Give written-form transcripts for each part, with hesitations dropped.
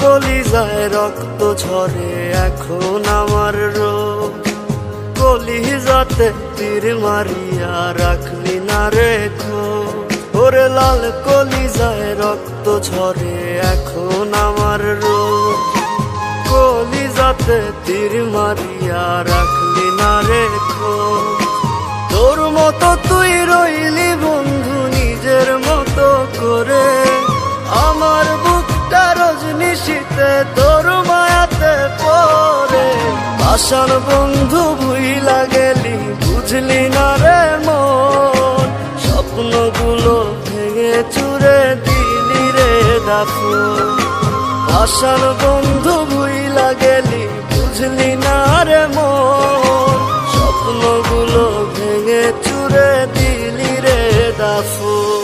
কলিজায় রক্ত ঝরে এখন আমার রোগ, কলিজাতে তীর মারিয়া রাখলি না রেখো। ওরে লাল কলিজায় রক্ত ঝরে এখন আমার রোগ, কলিজাতে তীর মারিয়া রাখলি না রেখো। তোর মতো তুই রইলি বন্ধু নিজের মতো করে, আমার বুকটা রজনিশীতে তোর মায়াতে পড়ে। আশার বন্ধু ভুইলা গেলি বুঝলি না রে মন, স্বপ্নগুলো ভেঙে চুরে দিলি রে দাফন। আশার বন্ধু ভুইলা গেলি বুঝলি না রে মন, স্বপ্নগুলো ভেঙে চুরে দিলি রে দাফন।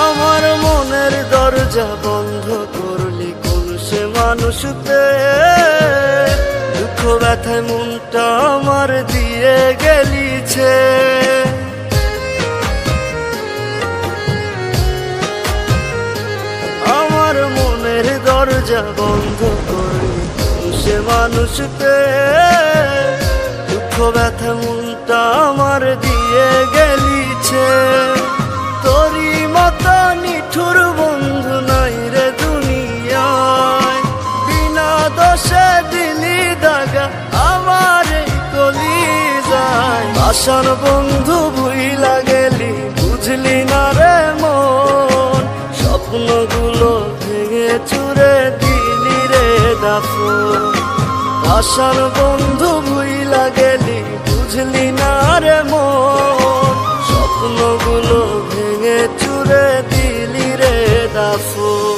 আমার মনের দরজা বন্ধ করলি কোন সে মানুষতে, দুঃখ ব্যথায় মনটা আমার দিয়ে গেলিছে। আমার মনের দরজা বন্ধ করলি কোন সে মানুষতে, দুঃখ ব্যথা মনটা আমার দিয়ে গেলিছে। তোরি মতো নিঠুর বন্ধু নাই রে দুনিয়ায়, বিনা দোষে দিলি দাগা আমার এই কলিজায়। আশার বন্ধু ভুইলা গেলি বুঝলি না রে মন, স্বপ্নগুলো ভেঙে চুরে দিলি রে দাফন। আশার বন্ধু ভুইলা গেলি বুঝলি না রে মন, স্বপ্নগুলো ভেঙে চুরে দিলি রে দাফন।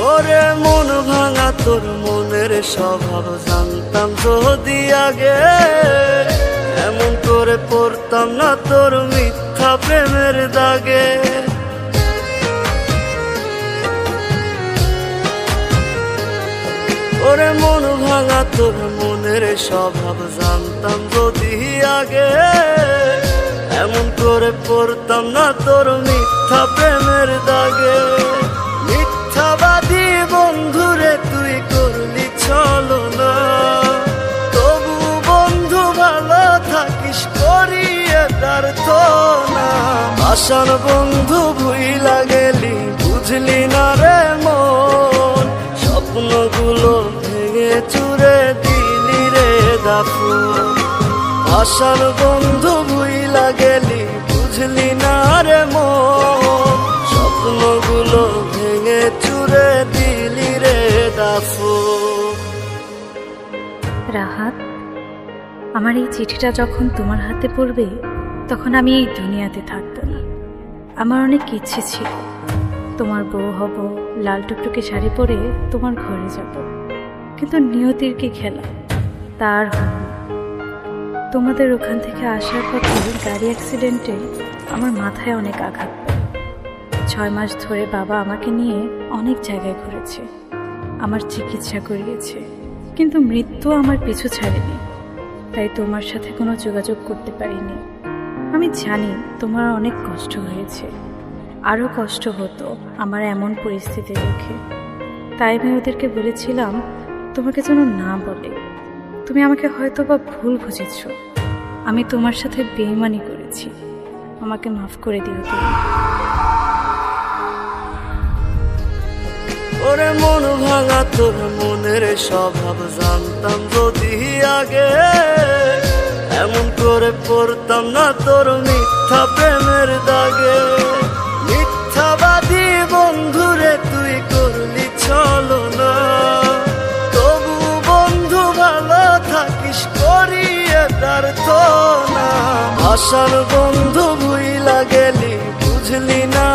ওরে মন ভাঙা তোর মনের স্বভাব জানতাম যদি আগে, এমন করে পড়তাম না তোর মিথ্যা প্রেমের দাগে। ওরে মন ভাঙা তোর মনের স্বভাব জানতাম যদি আগে, এমন করে পড়তাম না তোর মিথ্যা প্রেমের দাগে। মিথ্যাবাদী বন্ধুরে তুই করলি ছলনা, তবু বন্ধু ভালো থাকিস করিয়ে তার না। আশার বন্ধু ভুইলা গেলি বুঝলি না রে মন, স্বপ্নগুলো ভেঙে চুরে দিলি রে দাফন। আশার বন্ধু ভুইলা গেলি বুঝলি না রে মন, স্বপ্নগুলো ভেঙে চুরে দিলি রে দাফন। রাহাত, আমার এই চিঠিটা যখন তোমার হাতে পড়বে তখন আমি এই দুনিয়াতে থাকবো না। আমার অনেক ইচ্ছে ছিল তোমার বউ হব, লাল টুকটুকে শাড়ি পরে তোমার ঘরে যাব, কিন্তু নিয়তির কি খেলা, তার হল না। তোমাদের ওখান থেকে আসার পথে গাড়ি অ্যাক্সিডেন্টে আমার মাথায় অনেক আঘাত পায়। 6 মাস ধরে বাবা আমাকে নিয়ে অনেক জায়গায় ঘুরেছে, আমার চিকিৎসা করিয়েছে, কিন্তু মৃত্যু আমার পিছু ছাড়েনি। তাই তোমার সাথে কোনো যোগাযোগ করতে পারিনি। আমি জানি তোমার অনেক কষ্ট হয়েছে, আরও কষ্ট হতো আমার এমন পরিস্থিতি দেখে। তাই আমি ওদেরকে বলেছিলাম তোমাকে যেন না বলে। তুমি আমাকে হয়তো বা ভুল বুঝেছ, আমি তোমার সাথে বেইমানি করেছি, আমাকে মাফ করে দিও তুমি। ওরে মন ভাঙা তোর মনের স্বভাব জানতাম যদি আগে, এমন করে পড়তাম না তোর মিথ্যা প্রেমের দাগে। মিথ্যাবাদী বন্ধুরে তুই করলি ছলনা, আশার বন্ধু ভুইলা গেলি, বুঝলি না